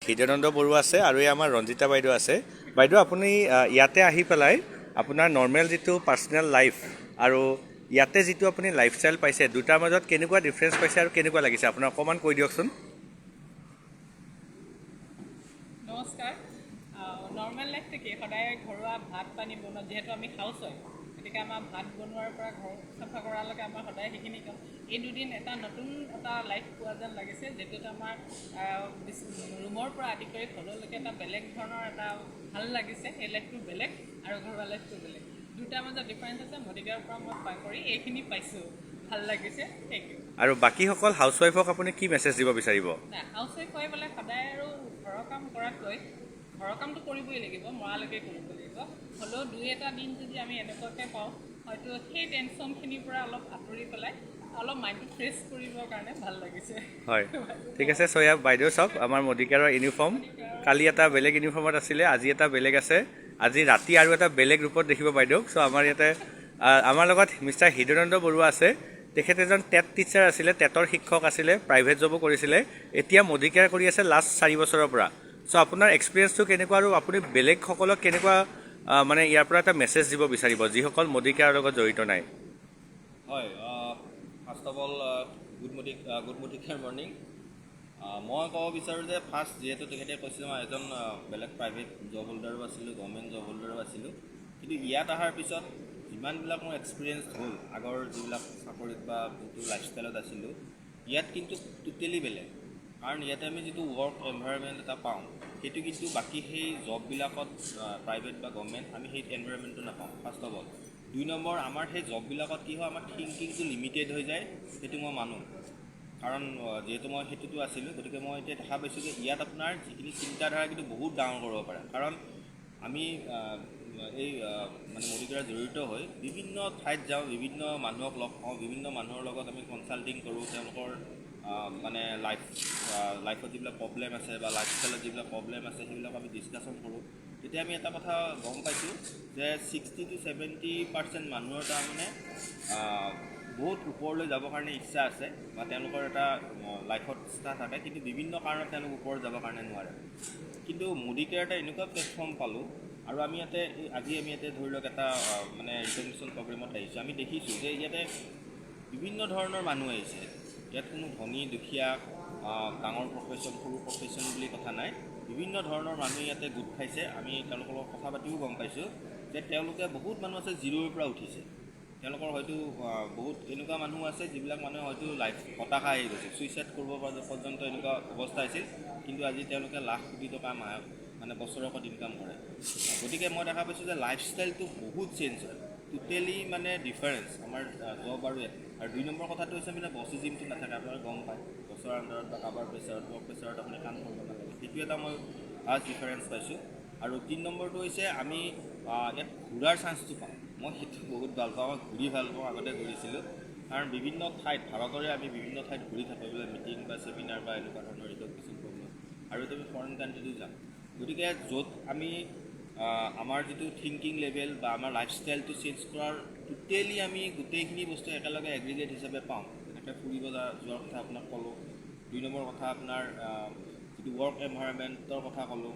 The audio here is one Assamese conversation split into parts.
হৃদয়ানন্দ বৰুৱা আছে আৰু এই আমাৰ ৰঞ্জিতা বাইদেউ আছে। বাইদেউ আপুনি ইয়াতে আহি পেলাই আপোনাৰ নৰ্মেল যিটো পাৰ্চনেল লাইফ আৰু ইয়াতে যিটো আপুনি লাইফষ্টাইল পাইছে দুটাৰ মাজত কেনেকুৱা ডিফাৰেঞ্চ পাইছে আৰু কেনেকুৱা লাগিছে আপোনাৰ অকণমান কৈ দিয়কচোন। নমস্কাৰ। নৰ্মেল লাইফ কি সদায় ঘৰুৱা ভাত পানী বনোৱা, যিহেতু আমি হাউচ ৱাইফ, গতিকে আমাৰ ভাত বনোৱাৰ পৰা ঘৰ চাফা কৰালৈকে আমাৰ সদায় সেইখিনি কাম। এই দুদিন এটা নতুন এটা লাইফ পোৱা যেন লাগিছে, যিটোত আমাৰ ৰুমৰ পৰা আদি কৰি ঘৰলৈকে এটা বেলেগ ধৰণৰ এটা ভাল লাগিছে। এই লাইফটো বেলেগ আৰু ঘৰুৱা লাইফটো বেলেগ, দুটাৰ মাজত ডিফাৰেঞ্চ আছে। মডিকেয়াৰ পৰা মই পাই কৰি এইখিনি পাইছোঁ, ভাল লাগিছে। Thank you. আৰু বাকীসকল হাউচৱাইফক আপুনি কি মেছেজ দিব বিচাৰিব? নাই, হাউচ ৱাইফ হৈ পেলাই সদায় আৰু ঘৰৰ কাম কৰাতকৈ ঘৰৰ কামটো কৰিবই লাগিব, মৰালৈকে কৰিব লাগিব। হ'লেও দুই এটা দিন যদি আমি এনেকুৱাকৈ পাওঁ, হয়তো সেই টেনশ্যনখিনিৰ পৰা অলপ আঁতৰি পেলাই অলপ মাইণ্ডটো ফ্ৰেছ কৰিবৰ কাৰণে ভাল লাগিছে। হয়, ঠিক আছে। চ' ইয়াত বাইদেউ চাওক, আমাৰ মডিকেয়াৰৰ ইউনিফৰ্ম কালি এটা বেলেগ ইউনিফৰ্মত আছিলে, আজি এটা বেলেগ আছে। আজি ৰাতি আৰু এটা বেলেগ ৰূপত দেখিব বাইদেউক। চ' আমাৰ ইয়াতে আমাৰ লগত মিষ্টাৰ হৃদয়ানন্দ বৰুৱা আছে। তেখেত এজন টেট টিচাৰ আছিলে, টেটৰ শিক্ষক আছিলে, প্ৰাইভেট জবো কৰিছিলে, এতিয়া মডিকেয়াৰ কৰি আছে লাষ্ট 4 বছৰৰ পৰা। চ' আপোনাৰ এক্সপিৰিয়েঞ্চটো কেনেকুৱা আৰু আপুনি বেলেগসকলক কেনেকুৱা মানে ইয়াৰ পৰা এটা মেছেজ দিব বিচাৰিব যিসকল মডিকেয়াৰৰ লগত জড়িত নাই? হয়, first of all good morning morning. মই ক'ব বিচাৰোঁ যে ফাৰ্ষ্ট যিহেতু তেখেতে কৈছিলে মই এজন বেলেগ প্ৰাইভেট জব হোল্ডাৰো আছিলোঁ, গভৰ্ণমেণ্ট জব হোল্ডাৰো আছিলোঁ, কিন্তু ইয়াত অহাৰ পিছত যিমানবিলাক মোৰ এক্সপিৰিয়েঞ্চ হ'ল আগৰ যিবিলাক চাকৰিত বা যিটো লাইফষ্টাইলত আছিলোঁ, ইয়াত কিন্তু টোটেলি বেলেগ। কাৰণ ইয়াতে আমি যিটো ৱৰ্ক এনভাইৰনমেণ্ট এটা পাওঁ, সেইটো কিন্তু বাকী সেই জববিলাকত প্ৰাইভেট বা গভৰ্ণমেণ্ট আমি সেই এনভাইৰনমেণ্টটো নাপাওঁ। ফাৰ্ষ্ট অফ অল 2 নম্বৰ, আমাৰ সেই জববিলাকত কি হয়, আমাৰ থিংকিংটো লিমিটেড হৈ যায়, সেইটো মই মানোঁ। কাৰণ যিহেতু মই সেইটোতো আছিলোঁ, গতিকে মই এতিয়া দেখা পাইছোঁ যে ইয়াত আপোনাৰ যিখিনি চিন্তাধাৰা কিন্তু বহুত ডাঙৰ কৰিব পাৰে। কাৰণ আমি এই মানে মডিকেয়াৰত জড়িত হৈ বিভিন্ন ঠাইত যাওঁ, বিভিন্ন মানুহক লগ পাওঁ, বিভিন্ন মানুহৰ লগত আমি কনচাল্টিং কৰোঁ, তেওঁলোকৰ মানে লাইফত যিবিলাক প্ৰব্লেম আছে বা লাইফষ্টাইলত যিবিলাক প্ৰব্লেম আছে সেইবিলাক আমি ডিছকাশ্যন কৰোঁ। তেতিয়া আমি এটা কথা গম পাইছোঁ যে 60 to 70% মানুহৰ তাৰমানে বহুত ওপৰলৈ যাবৰ কাৰণে ইচ্ছা আছে বা তেওঁলোকৰ এটা লাইফত ইচ্ছা থাকে, কিন্তু বিভিন্ন কাৰণত তেওঁলোক ওপৰত যাবৰ কাৰণে নোৱাৰে। কিন্তু মডিকেয়াৰ এটা এনেকুৱা প্লেটফৰ্ম পালোঁ, আৰু আমি ইয়াতে আজি আমি ইয়াতে ধৰি লওক এটা মানে ৰিকগনিশ্যন প্ৰগ্ৰেমত আহিছোঁ। আমি দেখিছোঁ যে ইয়াতে বিভিন্ন ধৰণৰ মানুহ আহিছে। ইয়াত কোনো ধনী দুখীয়া, ডাঙৰ প্ৰফেশ্যন সৰু প্ৰফেশ্যন বুলি কথা নাই, বিভিন্ন ধৰণৰ মানুহ ইয়াতে গোট খাইছে। আমি তেওঁলোকৰ লগত কথা পাতিও গম পাইছোঁ যে তেওঁলোকে বহুত মানুহ আছে জিৰ'ৰ পৰা উঠিছে। তেওঁলোকৰ হয়তো বহুত এনেকুৱা মানুহ আছে যিবিলাক মানুহে হয়তো লাইফ হতাশা আহি গৈছে, ছুইচাইড কৰিব পৰ্যন্ত এনেকুৱা অৱস্থা আছিল, কিন্তু আজি তেওঁলোকে লাখ কোটি টকা মানে বছৰেকত ইনকাম কৰে। গতিকে মই দেখা পাইছোঁ যে লাইফষ্টাইলটো বহুত চেঞ্জ হয়, টোটেলি মানে ডিফাৰেঞ্চ আমাৰ জব আৰু 2 নম্বৰ কথাটো হৈছে মানে বছিজিমটো নাথাকে, আপোনালোকে গম পায়। বছৰৰ আণ্ডাৰত বা কাৰোবাৰ প্ৰেছাৰত ৱৰ্ক প্ৰেছাৰত আপুনি কাম কৰিব নালাগে, সেইটো এটা মই ফাৰ্ষ্ট ডিফাৰেঞ্চ পাইছোঁ। আৰু 3 নম্বৰটো হৈছে আমি ইয়াত ঘূৰাৰ চান্সটো পাওঁ। মই সেইটো বহুত ভাল পাওঁ, মই ঘূৰি ভাল পাওঁ, আগতে ঘূৰিছিলোঁ। কাৰণ বিভিন্ন ঠাইত ভাৰতৰে আমি বিভিন্ন ঠাইত ঘূৰি থাকোঁ, এইবিলাক মিটিং বা ছেমিনাৰ বা এনেকুৱা ধৰণৰ ৰিকগনিশ্যন প্ৰগ্ৰেম, আৰু এইটো আমি ফৰেইন কাণ্ট্ৰিতো যাম। গতিকে য'ত আমি আমাৰ যিটো থিংকিং লেভেল বা আমাৰ লাইফষ্টাইলটো চেঞ্জ কৰাৰ টোটেলি আমি গোটেইখিনি বস্তু একেলগে এগ্ৰিগেট হিচাপে পাওঁ। যেনেকৈ ফুৰিব যোৱাৰ কথা আপোনাক ক'লোঁ। 2 নম্বৰ কথা আপোনাৰ যিটো ৱৰ্ক এনভাইৰনমেণ্টৰ কথা ক'লোঁ।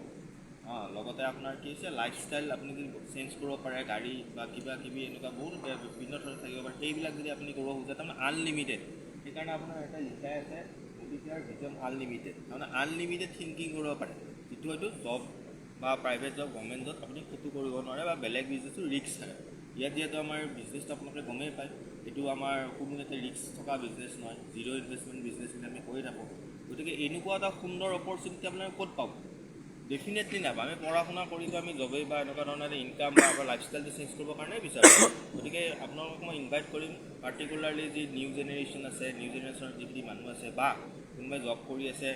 লগতে আপোনাৰ কি হৈছে লাইফষ্টাইল আপুনি যদি চেঞ্জ কৰিব পাৰে, গাড়ী বা কিবা কিবি এনেকুৱা বহুত বিভিন্ন ধৰণৰ থাকিব পাৰে, সেইবিলাক যদি আপুনি কৰিব খোজে তাৰমানে আনলিমিটেড। সেইকাৰণে আপোনাৰ এটা লিখাই আছে মডিকেয়াৰ ভিজন আনলিমিটেড, তাৰমানে আনলিমিটেড থিংকিং কৰিব পাৰে, যিটো হয়তো জব বা প্ৰাইভেট জব গভৰ্ণমেণ্ট জব আপুনি সেইটো কৰিব নোৱাৰে বা বেলেগ বিজনেছো ৰিস্ক থাকে। ইয়াত যিহেতু আমাৰ বিজনেছটো আপোনালোকে গমেই পায়, এইটো আমাৰ কোনো এটা ৰিস্ক থকা বিজনেছ নহয়, জিৰ' ইনভেষ্টমেণ্ট বিজনেছ আমি কৰি থাকোঁ। গতিকে এনেকুৱা এটা সুন্দৰ অপৰচুনিটি আপোনালোকে ক'ত পাব? ডেফিনেটলি নাপায়। আমি পঢ়া শুনা কৰিতো আমি জবেই বা এনেকুৱা ধৰণৰ ইনকাম বা আমাৰ লাইফষ্টাইলটো চেঞ্জ কৰিবৰ কাৰণেই বিচাৰোঁ। গতিকে আপোনালোকক মই ইনভাইট কৰিম, পাৰ্টিকুলাৰলি যি নিউ জেনেৰেশ্যন আছে, নিউ জেনেৰেশ্যনৰ যিখিনি মানুহ আছে বা কোনোবাই জব কৰি আছে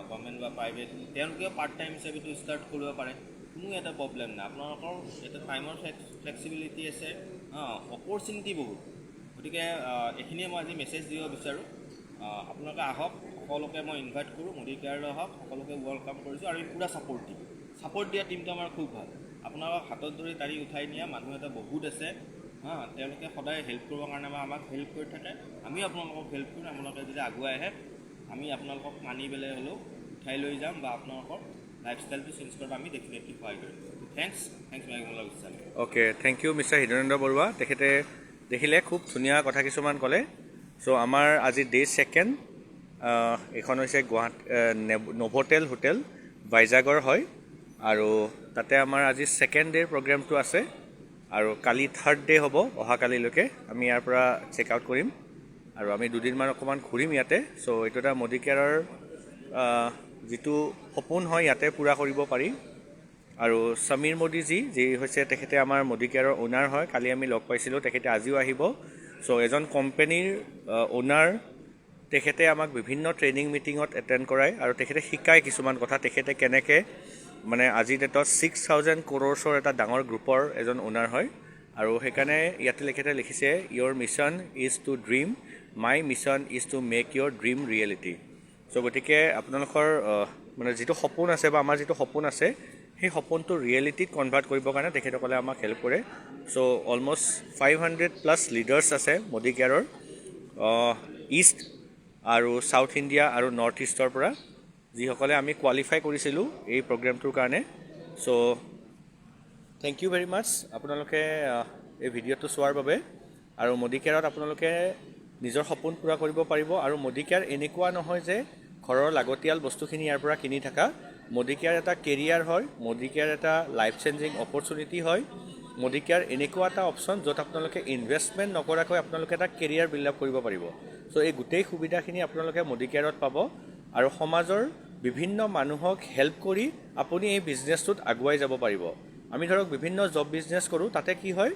গভৰ্ণমেণ্ট বা প্ৰাইভেট, তেওঁলোকেও পাৰ্ট টাইম হিচাপেতো ষ্টাৰ্ট কৰিব পাৰে, কোনো এটা প্ৰব্লেম নাই। আপোনালোকৰ এটা টাইমৰ ফ্লেক্সিবিলিটি আছে, অপৰচুনিটি বহুত। গতিকে এইখিনিয়ে মই আজি মেছেজ দিব বিচাৰোঁ। আপোনালোকে আহক, সকলোকে মই ইনভাইট কৰোঁ, মডিকেয়াৰলৈ আহক, সকলোকে ৱেলকাম কৰিছোঁ। আৰু পূৰা ছাপোৰ্ট দিয়া টিমটো আমাৰ খুব ভাল। আপোনালোকক হাতত ধৰি তাৰি উঠাই নিয়া মানুহ এটা বহুত আছে, তেওঁলোকে সদায় হেল্প কৰিবৰ কাৰণে আমাক হেল্প কৰি থাকে, আমিও আপোনালোকক হেল্প কৰিম। আপোনালোকে যদি আগুৱাই আহে আমি আপোনালোকক মানি পেলাই হ'লেও উঠাই লৈ যাম বা আপোনালোকৰ লাইফষ্টাইলটো চেঞ্জ কৰাত আমি ডেফিনেটলি সহায় কৰিম। Thanks Meghmala Goswami. Okay, thank you mister Hridayendra Barua. তেখেতে দেখিলে খুব ধুনীয়া কথা কিছুমান ক'লে। চ' আমাৰ আজি ডে 2nd, এইখন হৈছে নভোটেল হোটেল ভাইজাগৰ হয়, আৰু তাতে আমাৰ আজি 2nd ডে'ৰ প্ৰগ্ৰেমটো আছে, আৰু কালি 3rd ডে' হ'ব। অহাকালিলৈকে আমি ইয়াৰ পৰা চেক আউট কৰিম, আৰু আমি দুদিনমান অকণমান ঘূৰিম ইয়াতে। চ' এইটো এটা মোদী কেয়াৰৰ যিটো সপোন হয় ইয়াতে পূৰা কৰিব পাৰি। আৰু সমীৰ মোদীজী যি হৈছে তেখেতে আমাৰ মোদী কেয়াৰৰ অ'নাৰ হয়, কালি আমি লগ পাইছিলোঁ, তেখেতে আজিও আহিব। চ' এজন কোম্পেনীৰ অ'নাৰ, তেখেতে আমাক বিভিন্ন ট্ৰেইনিং মিটিঙত এটেণ্ড কৰায়, আৰু তেখেতে শিকায় কিছুমান কথা। তেখেতে কেনেকৈ মানে আজিৰ ডেটত 6,000 crores এটা ডাঙৰ গ্ৰুপৰ এজন অ'নাৰ হয়, আৰু সেইকাৰণে ইয়াতে তেখেতে লিখিছে your mission is to dream, my mission is to make your dream reality. So' গতিকে আপোনালোকৰ মানে যিটো সপোন আছে বা আমাৰ যিটো সপোন আছে, সেই সপোনটো ৰিয়েলিটিত কনভাৰ্ট কৰিবৰ কাৰণে তেখেতসকলে আমাক হেল্প কৰে। চ' অলমষ্ট 500+ লিডাৰ্ছ আছে মোদী কেয়াৰৰ, ইষ্ট আৰু ছাউথ ইণ্ডিয়া আৰু নৰ্থ ইষ্টৰ পৰা, যিসকলে আমি কোৱালিফাই কৰিছিলোঁ এই প্ৰগ্ৰেমটোৰ কাৰণে। চ' থেংক ইউ ভেৰি মাছ আপোনালোকে এই ভিডিঅ'টো চোৱাৰ বাবে। আৰু মোদী কেয়াৰত আপোনালোকে নিজৰ সপোন পূৰা কৰিব পাৰিব। আৰু মোদী কেয়াৰ এনেকুৱা নহয় যে ঘৰৰ লাগতিয়াল বস্তুখিনি ইয়াৰ পৰা কিনি থকা। মোদী কেয়াৰ এটা কেৰিয়াৰ হয়, মোদী কেয়াৰ এটা লাইফ চেঞ্জিং অপৰচুনিটি হয়। মোদী কেয়াৰ এনেকুৱা এটা অপশ্যন য'ত আপোনালোকে ইনভেষ্টমেণ্ট নকৰাকৈ আপোনালোকে এটা কেৰিয়াৰ বিল্ড আপ কৰিব পাৰিব। চ' এই গোটেই সুবিধাখিনি আপোনালোকে মোদী কেয়াৰত পাব, আৰু সমাজৰ বিভিন্ন মানুহক হেল্প কৰি আপুনি এই বিজনেছটোত আগুৱাই যাব পাৰিব। আমি ধৰক বিভিন্ন জব বিজনেছ কৰোঁ, তাতে কি হয়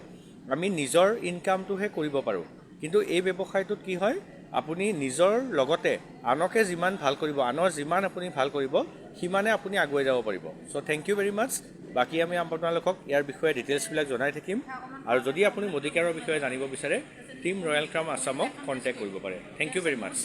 আমি নিজৰ ইনকামটোহে কৰিব পাৰোঁ, কিন্তু এই ব্যৱসায়টোত কি হয় আপুনি নিজৰ লগতে আনকে যিমান ভাল কৰিব, আনৰ যিমান আপুনি ভাল কৰিব, সিমানে আপুনি আগুৱাই যাব পাৰিব। চ' থেংক ইউ ভেৰি মাছ। বাকী আমি আপোনালোকক ইয়াৰ বিষয়ে ডিটেইলছবিলাক জনাই থাকিম, আৰু যদি আপুনি মোদী কেয়াৰৰ বিষয়ে জানিব বিচাৰে টীম ৰয়েল ক্ৰাউন আছামক কণ্টেক্ট কৰিব পাৰে। Thank you very much.